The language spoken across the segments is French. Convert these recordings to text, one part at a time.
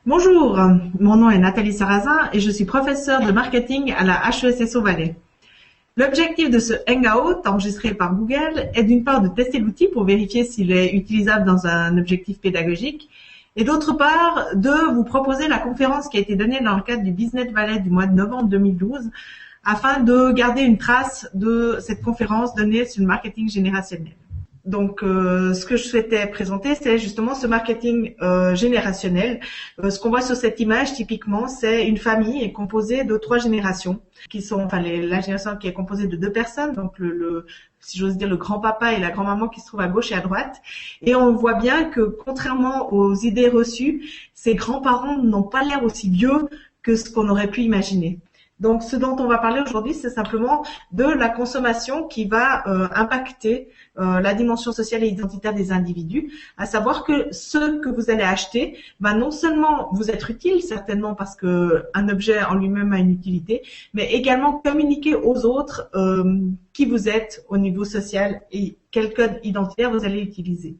Bonjour, mon nom est Nathalie Sarrazin et je suis professeure de marketing à la HESSO Valais. L'objectif de ce Hangout enregistré par Google est d'une part de tester l'outil pour vérifier s'il est utilisable dans un objectif pédagogique et d'autre part de vous proposer la conférence qui a été donnée dans le cadre du Business Valais du mois de novembre 2012 afin de garder une trace de cette conférence donnée sur le marketing générationnel. Donc, ce que je souhaitais présenter, c'est justement ce marketing générationnel. Ce qu'on voit sur cette image, typiquement, c'est une famille composée de 3 générations, qui sont, enfin, la génération qui est composée de 2 personnes, donc si j'ose dire, le grand-papa et la grand-maman qui se trouvent à gauche et à droite. Et on voit bien que, contrairement aux idées reçues, ces grands-parents n'ont pas l'air aussi vieux que ce qu'on aurait pu imaginer. Donc, ce dont on va parler aujourd'hui, c'est simplement de la consommation qui va impacter la dimension sociale et identitaire des individus, à savoir que ce que vous allez acheter va non seulement vous être utile, certainement parce que un objet en lui-même a une utilité, mais également communiquer aux autres qui vous êtes au niveau social et quel code identitaire vous allez utiliser.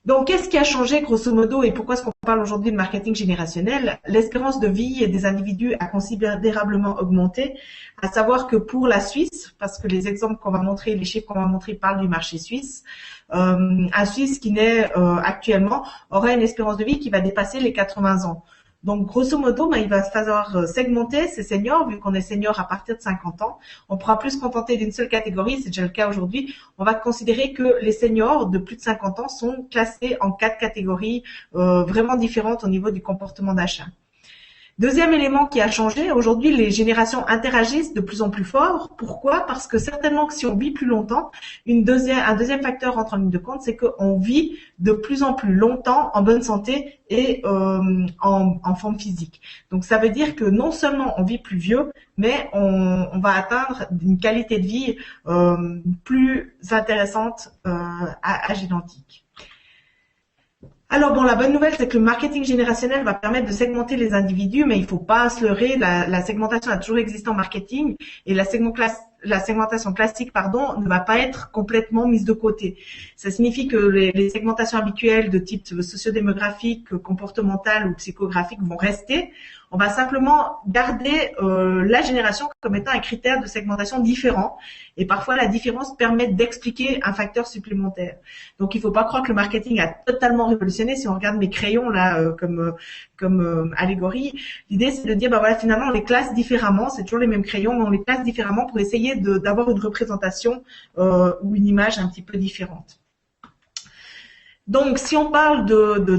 Donc, qu'est-ce qui a changé grosso modo et pourquoi est-ce qu'on parle aujourd'hui de marketing générationnel? L'espérance de vie des individus a considérablement augmenté, à savoir que pour la Suisse, parce que les exemples qu'on va montrer, les chiffres qu'on va montrer parlent du marché suisse, un Suisse qui naît actuellement aurait une espérance de vie qui va dépasser les 80 ans. Donc, grosso modo, il va falloir segmenter ces seniors, vu qu'on est senior à partir de 50 ans. On pourra plus se contenter d'une seule catégorie, c'est déjà le cas aujourd'hui. On va considérer que les seniors de plus de 50 ans sont classés en 4 catégories vraiment différentes au niveau du comportement d'achat. Deuxième élément qui a changé, aujourd'hui les générations interagissent de plus en plus fort. Pourquoi? Parce que certainement que si on vit plus longtemps, un deuxième facteur entre en ligne de compte, c'est qu'on vit de plus en plus longtemps en bonne santé et en forme physique. Donc ça veut dire que non seulement on vit plus vieux, mais on va atteindre une qualité de vie plus intéressante à âge identique. Alors bon, la bonne nouvelle, c'est que le marketing générationnel va permettre de segmenter les individus, mais il faut pas se leurrer, la segmentation a toujours existé en marketing et la segmentation classique, ne va pas être complètement mise de côté. Ça signifie que les segmentations habituelles de type sociodémographique, comportemental ou psychographique vont rester. On va simplement garder la génération comme étant un critère de segmentation différent. Et parfois, la différence permet d'expliquer un facteur supplémentaire. Donc, il ne faut pas croire que le marketing a totalement révolutionné. Si on regarde mes crayons là comme allégorie, l'idée c'est de dire, finalement, on les classe différemment. C'est toujours les mêmes crayons, mais on les classe différemment pour essayer d'avoir une représentation ou une image un petit peu différente. Donc, si on parle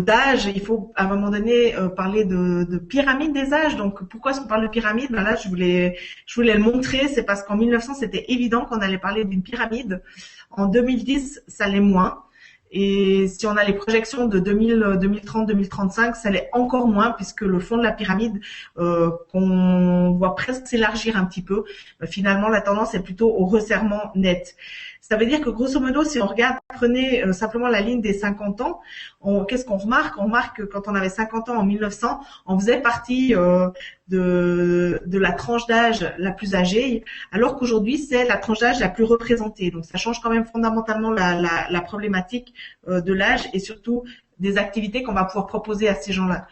d'âge, il faut à un moment donné parler de pyramide des âges. Donc, pourquoi est-ce qu'on parle de pyramide? Là, je voulais le montrer. C'est parce qu'en 1900, c'était évident qu'on allait parler d'une pyramide. En 2010, ça l'est moins. Et si on a les projections de 2030, 2035, ça l'est encore moins puisque le fond de la pyramide qu'on voit presque s'élargir un petit peu. Finalement, la tendance est plutôt au resserrement net. Ça veut dire que grosso modo, si on regarde, prenez simplement la ligne des 50 ans, qu'est-ce qu'on remarque? On remarque que quand on avait 50 ans en 1900, on faisait partie de la tranche d'âge la plus âgée, alors qu'aujourd'hui, c'est la tranche d'âge la plus représentée. Donc, ça change quand même fondamentalement la problématique de l'âge et surtout des activités qu'on va pouvoir proposer à ces gens-là.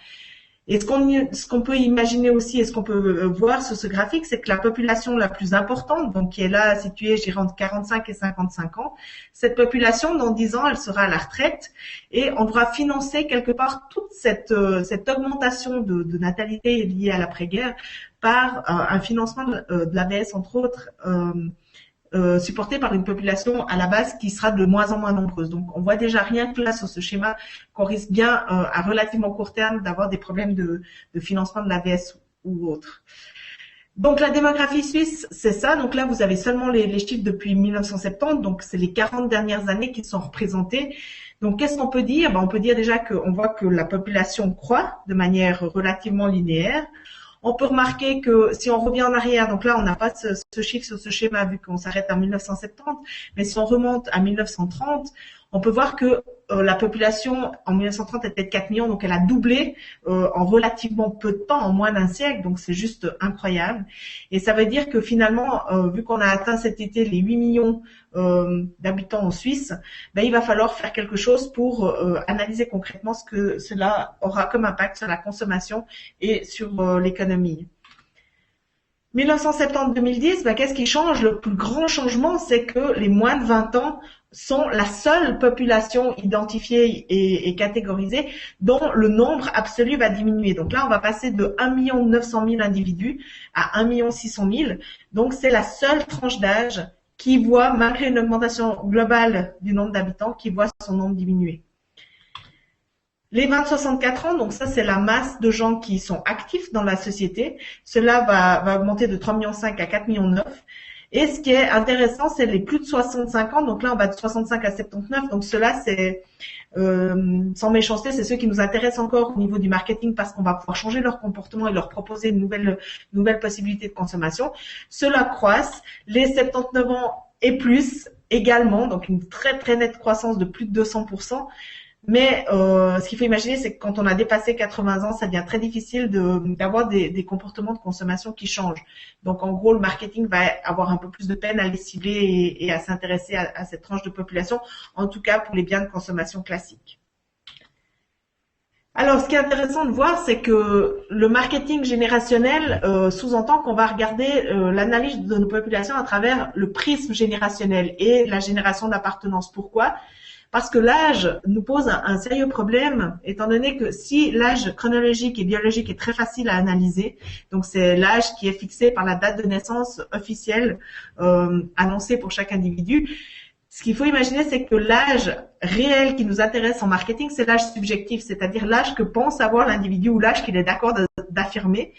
Et ce qu'on peut imaginer aussi et ce qu'on peut voir sur ce graphique, c'est que la population la plus importante, donc qui est là située, je dirais, entre 45 et 55 ans, cette population, dans 10 ans, elle sera à la retraite et on devra financer quelque part toute cette augmentation de natalité liée à l'après-guerre par un financement de l'AVS, entre autres, supporté par une population à la base qui sera de moins en moins nombreuse. Donc, on voit déjà rien que là sur ce schéma qu'on risque bien à relativement court terme d'avoir des problèmes de financement de l'AVS ou autre. Donc, la démographie suisse, c'est ça. Donc là, vous avez seulement les chiffres depuis 1970. Donc, c'est les 40 dernières années qui sont représentées. Donc, qu'est-ce qu'on peut dire? On peut dire déjà qu'on voit que la population croît de manière relativement linéaire. On peut remarquer que si on revient en arrière, donc là on n'a pas ce chiffre sur ce schéma vu qu'on s'arrête en 1970, mais si on remonte à 1930, on peut voir que la population en 1930 était de 4 millions, donc elle a doublé en relativement peu de temps, en moins d'un siècle, donc c'est juste incroyable. Et ça veut dire que finalement, vu qu'on a atteint cet été les 8 millions d'habitants en Suisse, ben, il va falloir faire quelque chose pour analyser concrètement ce que cela aura comme impact sur la consommation et sur l'économie. 1970-2010, ben, qu'est-ce qui change? Le plus grand changement, c'est que les moins de 20 ans sont la seule population identifiée et catégorisée dont le nombre absolu va diminuer. Donc là, on va passer de 1 900 000 individus à 1 600 000. Donc c'est la seule tranche d'âge qui voit, malgré une augmentation globale du nombre d'habitants, qui voit son nombre diminuer. Les 20-64 ans, donc ça c'est la masse de gens qui sont actifs dans la société. Cela va augmenter de 3,5 millions à 4,9 millions. Et ce qui est intéressant, c'est les plus de 65 ans. Donc là, on va de 65 à 79. Donc cela, c'est sans méchanceté, c'est ceux qui nous intéressent encore au niveau du marketing parce qu'on va pouvoir changer leur comportement et leur proposer une nouvelle possibilité de consommation. Cela croisse. Les 79 ans et plus également, donc une très très nette croissance de plus de 200%. Mais ce qu'il faut imaginer, c'est que quand on a dépassé 80 ans, ça devient très difficile d'avoir des comportements de consommation qui changent. Donc en gros, le marketing va avoir un peu plus de peine à les cibler et à s'intéresser à cette tranche de population, en tout cas pour les biens de consommation classiques. Alors, ce qui est intéressant de voir, c'est que le marketing générationnel sous-entend qu'on va regarder l'analyse de nos populations à travers le prisme générationnel et la génération d'appartenance. Pourquoi ? Parce que l'âge nous pose un sérieux problème, étant donné que si l'âge chronologique et biologique est très facile à analyser, donc c'est l'âge qui est fixé par la date de naissance officielle annoncée pour chaque individu, ce qu'il faut imaginer, c'est que l'âge réel qui nous intéresse en marketing, c'est l'âge subjectif, c'est-à-dire l'âge que pense avoir l'individu ou l'âge qu'il est d'accord d'affirmer.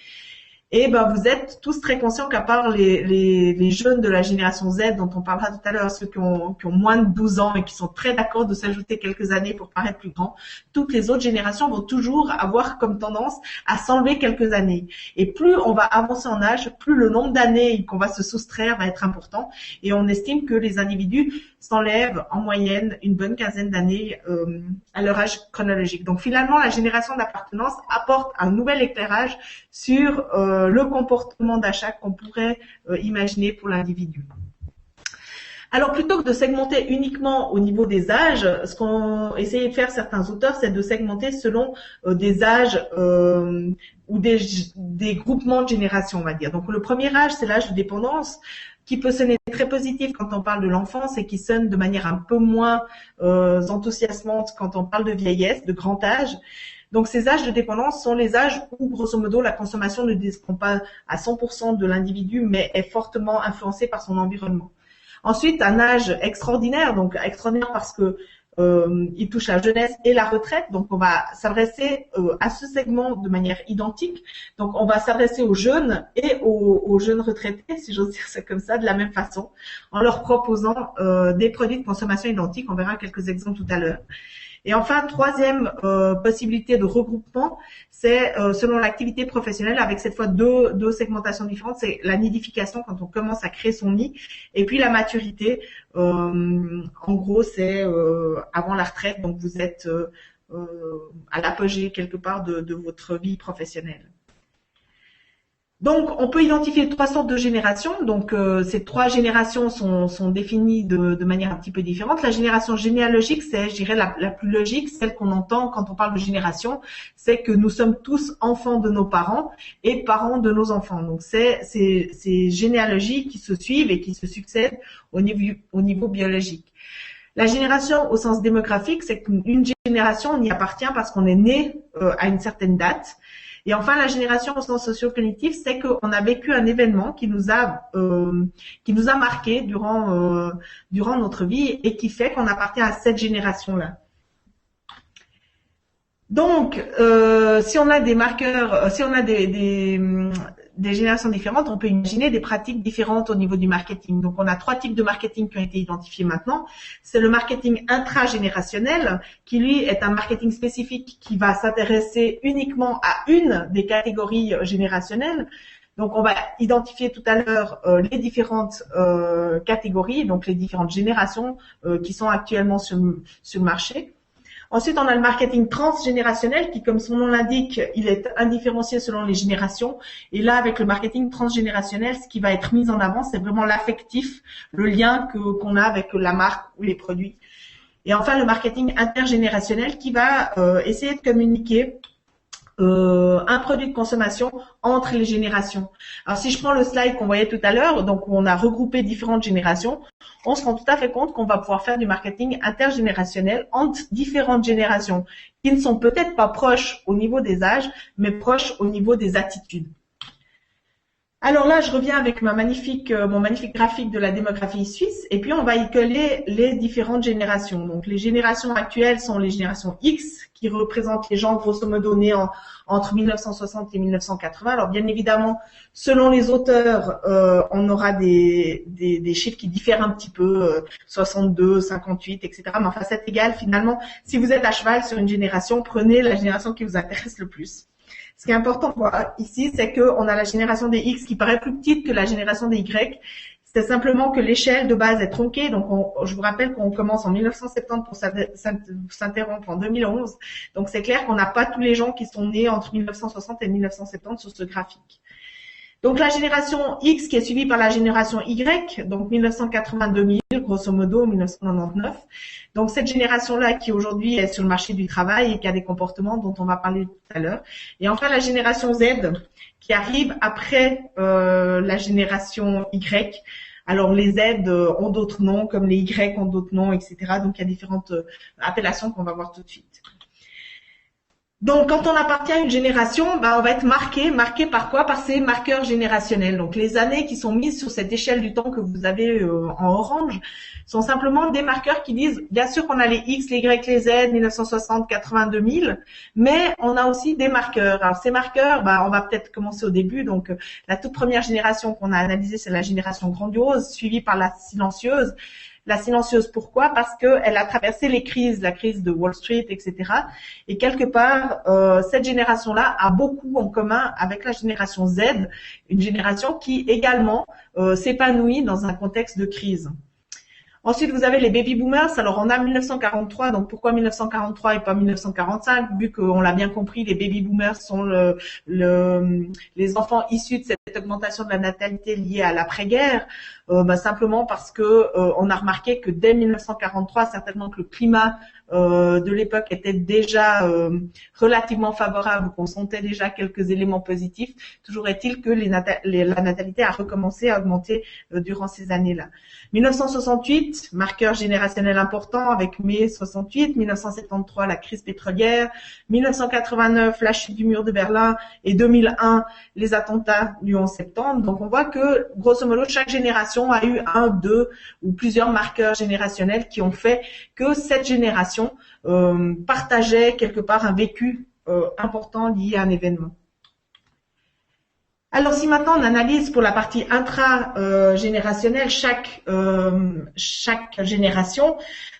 Et ben vous êtes tous très conscients qu'à part les jeunes de la génération Z dont on parlera tout à l'heure, ceux qui ont moins de 12 ans et qui sont très d'accord de s'ajouter quelques années pour paraître plus grands, toutes les autres générations vont toujours avoir comme tendance à s'enlever quelques années. Et plus on va avancer en âge, plus le nombre d'années qu'on va se soustraire va être important. Et on estime que les individus s'enlèvent en moyenne une bonne quinzaine d'années à leur âge chronologique. Donc finalement, la génération d'appartenance apporte un nouvel éclairage sur le comportement d'achat qu'on pourrait imaginer pour l'individu. Alors plutôt que de segmenter uniquement au niveau des âges, ce qu'ont essayé de faire certains auteurs, c'est de segmenter selon des âges ou des groupements de générations, on va dire. Donc le premier âge, c'est l'âge de dépendance, qui peut sonner très positif quand on parle de l'enfance et qui sonne de manière un peu moins enthousiasmante quand on parle de vieillesse, de grand âge. Donc ces âges de dépendance sont les âges où, grosso modo, la consommation ne dépend pas à 100% de l'individu, mais est fortement influencée par son environnement. Ensuite, un âge extraordinaire, donc extraordinaire parce que il touche la jeunesse et la retraite, donc on va s'adresser à ce segment de manière identique. Donc on va s'adresser aux jeunes et aux jeunes retraités, si j'ose dire ça comme ça, de la même façon, en leur proposant des produits de consommation identiques. On verra quelques exemples tout à l'heure. Et enfin, troisième possibilité de regroupement, c'est selon l'activité professionnelle, avec cette fois deux segmentations différentes. C'est la nidification, quand on commence à créer son nid, et puis la maturité. En gros, c'est avant la retraite, donc vous êtes à l'apogée quelque part de votre vie professionnelle. Donc, on peut identifier trois sortes de générations. Donc, ces trois générations sont définies de manière un petit peu différente. La génération généalogique, c'est, je dirais, la plus logique, celle qu'on entend quand on parle de génération, c'est que nous sommes tous enfants de nos parents et parents de nos enfants. Donc, c'est ces généalogies qui se suivent et qui se succèdent au niveau biologique. La génération au sens démographique, c'est qu'une génération, on y appartient parce qu'on est né à une certaine date. Et enfin, la génération au sens socio-cognitif, c'est qu'on a vécu un événement qui nous a marqué durant notre vie et qui fait qu'on appartient à cette génération-là. Donc, si on a des marqueurs, si on a des générations différentes, on peut imaginer des pratiques différentes au niveau du marketing. Donc, on a trois types de marketing qui ont été identifiés maintenant. C'est le marketing intragénérationnel, qui lui est un marketing spécifique qui va s'intéresser uniquement à une des catégories générationnelles. Donc, on va identifier tout à l'heure les différentes catégories, donc les différentes générations qui sont actuellement sur le marché. Ensuite, on a le marketing transgénérationnel qui, comme son nom l'indique, il est indifférencié selon les générations. Et là, avec le marketing transgénérationnel, ce qui va être mis en avant, c'est vraiment l'affectif, le lien qu'on a avec la marque ou les produits. Et enfin, le marketing intergénérationnel qui va essayer de communiquer un produit de consommation entre les générations. Alors, si je prends le slide qu'on voyait tout à l'heure, donc où on a regroupé différentes générations, on se rend tout à fait compte qu'on va pouvoir faire du marketing intergénérationnel entre différentes générations qui ne sont peut-être pas proches au niveau des âges, mais proches au niveau des attitudes. Alors là, je reviens avec mon magnifique graphique de la démographie suisse, et puis on va y coller les différentes générations. Donc les générations actuelles sont les générations X, qui représentent les gens grosso modo nés entre 1960 et 1980. Alors bien évidemment, selon les auteurs, on aura des chiffres qui diffèrent un petit peu, 62, 58, etc. Mais enfin, c'est égal finalement. Si vous êtes à cheval sur une génération, prenez la génération qui vous intéresse le plus. Ce qui est important pour ici, c'est qu'on a la génération des X qui paraît plus petite que la génération des Y. C'est simplement que l'échelle de base est tronquée. Donc, je vous rappelle qu'on commence en 1970 pour s'interrompre en 2011. Donc, c'est clair qu'on n'a pas tous les gens qui sont nés entre 1960 et 1970 sur ce graphique. Donc, la génération X qui est suivie par la génération Y, donc 1980-2000, grosso modo, 1999. Donc, cette génération-là qui aujourd'hui est sur le marché du travail et qui a des comportements dont on va parler tout à l'heure. Et enfin, la génération Z qui arrive après la génération Y. Alors, les Z ont d'autres noms, comme les Y ont d'autres noms, etc. Donc, il y a différentes appellations qu'on va voir tout de suite. Donc, quand on appartient à une génération, on va être marqué par quoi? Par ces marqueurs générationnels. Donc, les années qui sont mises sur cette échelle du temps que vous avez en orange sont simplement des marqueurs qui disent, bien sûr qu'on a les X, les Y, les Z, 1960, 80, 2000, mais on a aussi des marqueurs. Alors, ces marqueurs, on va peut-être commencer au début. Donc, la toute première génération qu'on a analysée, c'est la génération grandiose, suivie par la silencieuse. La silencieuse, pourquoi? Parce qu'elle a traversé les crises, la crise de Wall Street, etc. Et quelque part, cette génération-là a beaucoup en commun avec la génération Z, une génération qui également s'épanouit dans un contexte de crise. Ensuite, vous avez les baby boomers. Alors, on a 1943. Donc, pourquoi 1943 et pas 1945? Vu qu'on l'a bien compris, les baby boomers sont les enfants issus de cette augmentation de la natalité liée à l'après-guerre. Simplement parce que on a remarqué que dès 1943, certainement que le climat de l'époque était déjà relativement favorable, qu'on sentait déjà quelques éléments positifs. Toujours est-il que la natalité a recommencé à augmenter durant ces années-là. 1968, marqueur générationnel important avec mai 68, 1973, la crise pétrolière, 1989, la chute du mur de Berlin et 2001, les attentats du 11 septembre. Donc on voit que, grosso modo, chaque génération a eu un, deux ou plusieurs marqueurs générationnels qui ont fait que cette génération partageait quelque part un vécu important lié à un événement. Alors, si maintenant on analyse pour la partie intra-générationnelle chaque génération,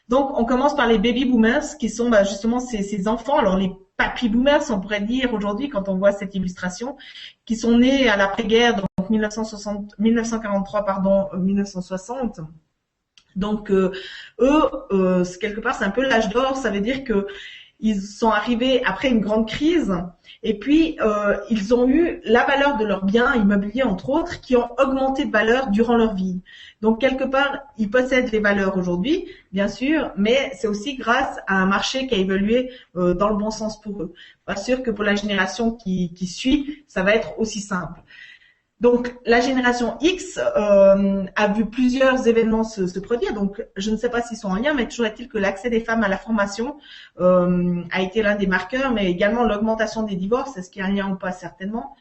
donc on commence par les baby boomers qui sont justement ces enfants. Alors les papy boomers, on pourrait dire aujourd'hui quand on voit cette illustration, qui sont nés à l'après-guerre, donc 1960. Donc eux, quelque part, c'est un peu l'âge d'or. Ça veut dire que ils sont arrivés après une grande crise et puis ils ont eu la valeur de leurs biens immobiliers, entre autres, qui ont augmenté de valeur durant leur vie. Donc, quelque part, ils possèdent les valeurs aujourd'hui, bien sûr, mais c'est aussi grâce à un marché qui a évolué dans le bon sens pour eux. Pas sûr que pour la génération qui suit, ça va être aussi simple. Donc, la génération X a vu plusieurs événements se produire. Donc, je ne sais pas s'ils sont en lien, mais toujours est-il que l'accès des femmes à la formation a été l'un des marqueurs, mais également l'augmentation des divorces. Est-ce qu'il y a un lien ou pas? Certainement.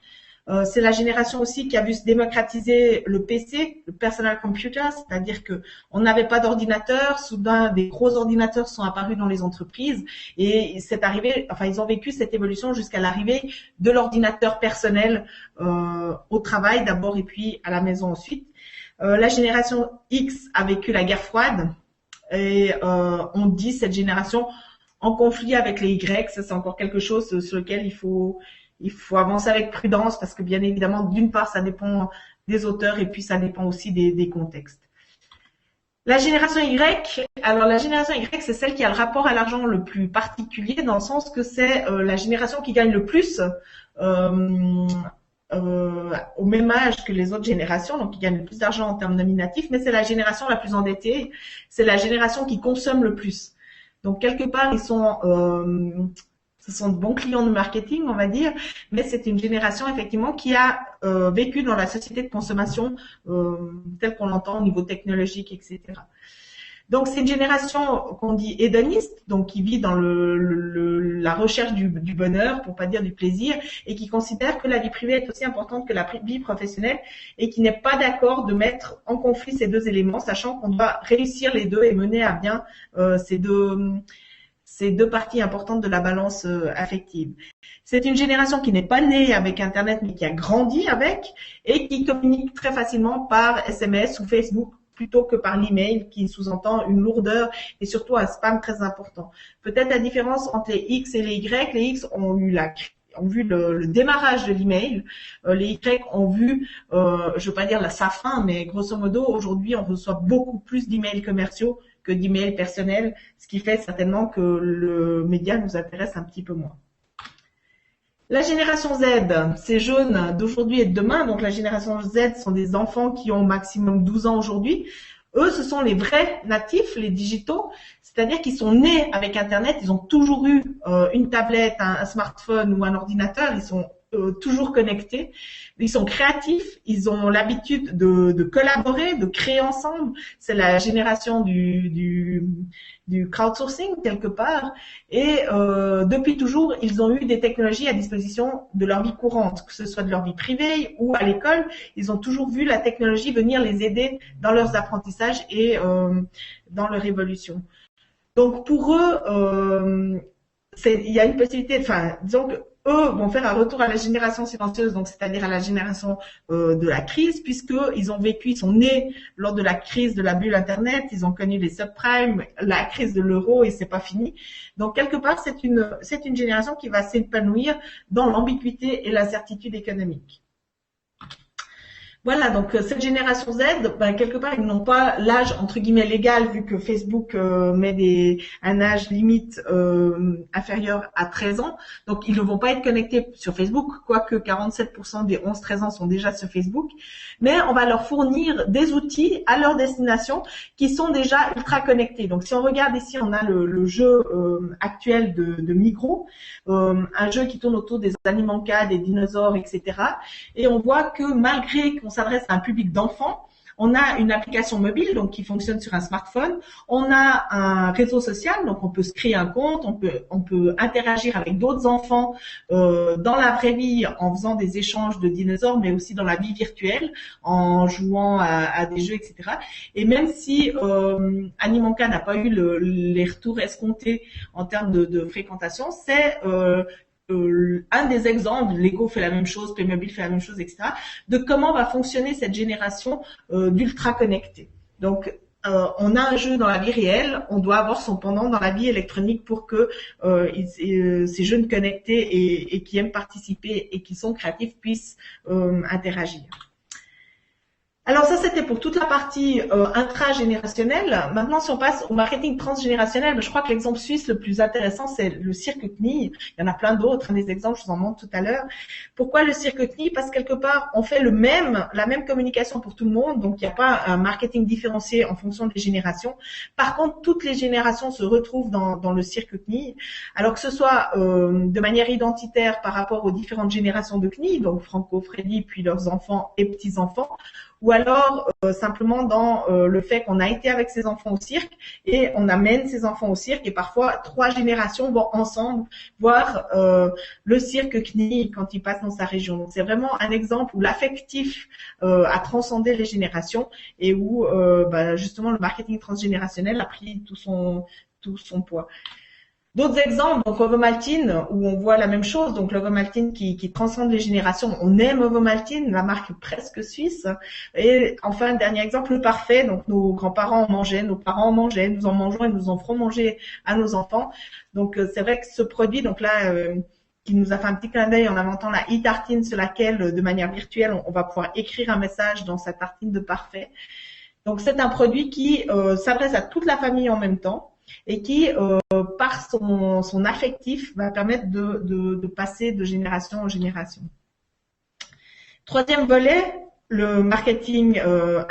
C'est la génération aussi qui a vu se démocratiser le PC, le personal computer, c'est-à-dire que on n'avait pas d'ordinateur. Soudain, des gros ordinateurs sont apparus dans les entreprises et c'est arrivé. Enfin, ils ont vécu cette évolution jusqu'à l'arrivée de l'ordinateur personnel au travail d'abord et puis à la maison ensuite. La génération X a vécu la guerre froide et on dit cette génération en conflit avec les Y. Ça, c'est encore quelque chose sur lequel il faut il faut avancer avec prudence parce que bien évidemment, d'une part, ça dépend des auteurs et puis ça dépend aussi des contextes. La génération Y, alors la génération Y, c'est celle qui a le rapport à l'argent le plus particulier dans le sens que c'est la génération qui gagne le plus au même âge que les autres générations, donc qui gagne le plus d'argent en termes nominatifs, mais c'est la génération la plus endettée, c'est la génération qui consomme le plus. Donc quelque part, ce sont de bons clients de marketing, on va dire, mais c'est une génération effectivement qui a vécu dans la société de consommation telle qu'on l'entend au niveau technologique, etc. Donc c'est une génération qu'on dit hédoniste, donc qui vit dans la recherche du bonheur, pour pas dire du plaisir, et qui considère que la vie privée est aussi importante que la vie professionnelle, et qui n'est pas d'accord de mettre en conflit ces deux éléments, sachant qu'on doit réussir les deux et mener à bien ces deux parties importantes de la balance affective. C'est une génération qui n'est pas née avec Internet, mais qui a grandi avec, et qui communique très facilement par SMS ou Facebook, plutôt que par l'email, qui sous-entend une lourdeur et surtout un spam très important. Peut-être la différence entre les X et les Y, les X ont vu le démarrage de l'email, les Y ont vu, je veux pas dire sa fin, mais grosso modo, aujourd'hui, on reçoit beaucoup plus d'emails commerciaux que d'emails personnels, ce qui fait certainement que le média nous intéresse un petit peu moins. La génération Z, ces jeunes d'aujourd'hui et de demain, donc la génération Z sont des enfants qui ont au maximum 12 ans aujourd'hui. Eux, ce sont les vrais natifs, les digitaux, c'est-à-dire qu'ils sont nés avec Internet, ils ont toujours eu une tablette, un smartphone ou un ordinateur, ils sont toujours connectés, ils sont créatifs, ils ont l'habitude de collaborer, de créer ensemble. C'est la génération du crowdsourcing quelque part. Et depuis toujours, ils ont eu des technologies à disposition de leur vie courante, que ce soit de leur vie privée ou à l'école. Ils ont toujours vu la technologie venir les aider dans leurs apprentissages et dans leur évolution. Donc pour eux, il y a une possibilité, disons que eux vont faire un retour à la génération silencieuse, donc c'est-à-dire à la génération de la crise, puisque ils sont nés lors de la crise de la bulle Internet, ils ont connu les subprimes, la crise de l'euro et c'est pas fini. Donc quelque part, c'est une génération qui va s'épanouir dans l'ambiguïté et l'incertitude économique. Voilà, donc cette génération Z, quelque part, ils n'ont pas l'âge entre guillemets légal vu que Facebook met un âge limite inférieur à 13 ans. Donc ils ne vont pas être connectés sur Facebook, quoique 47% des 11-13 ans sont déjà sur Facebook. Mais on va leur fournir des outils à leur destination qui sont déjà ultra connectés. Donc si on regarde ici, on a le jeu actuel de Migros, un jeu qui tourne autour des Animanca, des dinosaures, etc. Et on voit que malgré qu'on s'adresse à un public d'enfants, on a une application mobile donc qui fonctionne sur un smartphone, on a un réseau social donc on peut se créer un compte, on peut interagir avec d'autres enfants dans la vraie vie en faisant des échanges de dinosaures, mais aussi dans la vie virtuelle en jouant à des jeux, etc. Et même si Animanca n'a pas eu les retours escomptés en termes de fréquentation, c'est un des exemples, Lego fait la même chose, Playmobil fait la même chose, etc., de comment va fonctionner cette génération d'ultra connectés. Donc, on a un jeu dans la vie réelle, on doit avoir son pendant dans la vie électronique pour que ces jeunes connectés et qui aiment participer et qui sont créatifs puissent interagir. Alors ça, c'était pour toute la partie intragénérationnelle. Maintenant, si on passe au marketing transgénérationnel, je crois que l'exemple suisse le plus intéressant, c'est le cirque CNI. Il y en a plein d'autres, des exemples, je vous en montre tout à l'heure. Pourquoi le cirque CNI? Parce que quelque part, on fait la même communication pour tout le monde, donc il n'y a pas un marketing différencié en fonction des générations. Par contre, toutes les générations se retrouvent dans le cirque CNI, alors que ce soit de manière identitaire par rapport aux différentes générations de CNI, donc Franco, Freddy, puis leurs enfants et petits-enfants, ou alors simplement dans le fait qu'on a été avec ses enfants au cirque et on amène ses enfants au cirque et parfois 3 générations vont ensemble voir le cirque CNI quand il passe dans sa région. Donc c'est vraiment un exemple où l'affectif a transcendé les générations et où justement le marketing transgénérationnel a pris tout son poids. D'autres exemples, donc Ovomaltine, où on voit la même chose, donc l'Ovomaltine qui transcende les générations. On aime Ovomaltine, la marque presque suisse. Et enfin, le dernier exemple, le parfait, donc nos grands-parents en mangeaient, nos parents en mangeaient, nous en mangeons et nous en ferons manger à nos enfants. Donc c'est vrai que ce produit, donc là, qui nous a fait un petit clin d'œil en inventant la e-tartine sur laquelle, de manière virtuelle, on va pouvoir écrire un message dans sa tartine de parfait. Donc, c'est un produit qui s'adresse à toute la famille en même temps et qui, par son affectif, va permettre de passer de génération en génération. Troisième volet, le marketing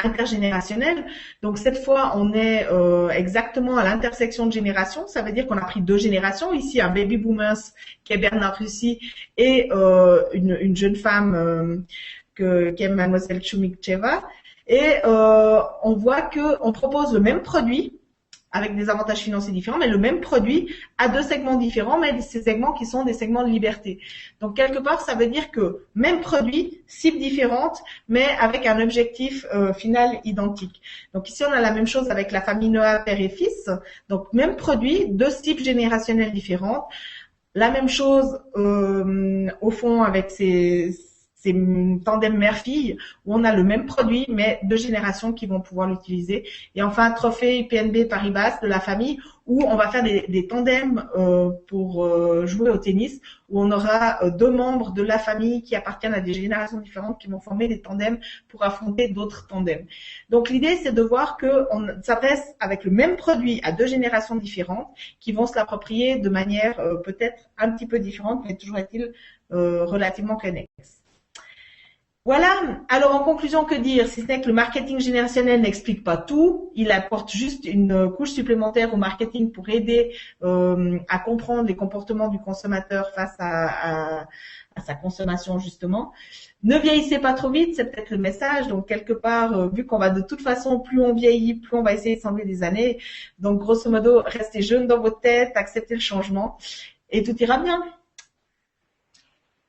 intergénérationnel. Donc cette fois, on est exactement à l'intersection de générations. Ça veut dire qu'on a pris 2 générations. Ici, un baby boomers qui est Bernard Russi et une jeune femme qui est Mademoiselle Chumikcheva. Et on voit qu'on propose le même produit avec des avantages financiers différents, mais le même produit à 2 segments différents, mais ces segments qui sont des segments de liberté. Donc, quelque part, ça veut dire que même produit, cible différente, mais avec un objectif final identique. Donc, ici, on a la même chose avec la famille Noah, père et fils. Donc, même produit, 2 cibles générationnelles différentes. La même chose, au fond, avec ces tandem mère-fille où on a le même produit mais 2 générations qui vont pouvoir l'utiliser. Et enfin, trophée PNB Paribas de la famille où on va faire des tandems pour jouer au tennis où on aura 2 membres de la famille qui appartiennent à des générations différentes qui vont former des tandems pour affronter d'autres tandems. Donc l'idée c'est de voir qu'on s'adresse avec le même produit à 2 générations différentes qui vont se l'approprier de manière peut-être un petit peu différente mais toujours est-il relativement connexe. Voilà. Alors, en conclusion, que dire? Si ce n'est que le marketing générationnel n'explique pas tout, il apporte juste une couche supplémentaire au marketing pour aider à comprendre les comportements du consommateur face à sa consommation, justement. Ne vieillissez pas trop vite, c'est peut-être le message. Donc, quelque part, vu qu'on va de toute façon, plus on vieillit, plus on va essayer de s'enlever des années. Donc, grosso modo, restez jeune dans votre tête, acceptez le changement et tout ira bien.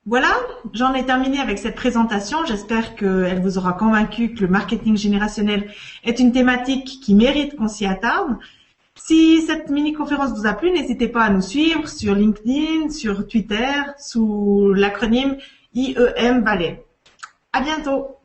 Voilà, j'en ai terminé avec cette présentation. J'espère qu'elle vous aura convaincu que le marketing générationnel est une thématique qui mérite qu'on s'y attarde. Si cette mini-conférence vous a plu, n'hésitez pas à nous suivre sur LinkedIn, sur Twitter, sous l'acronyme IEM Valais. À bientôt.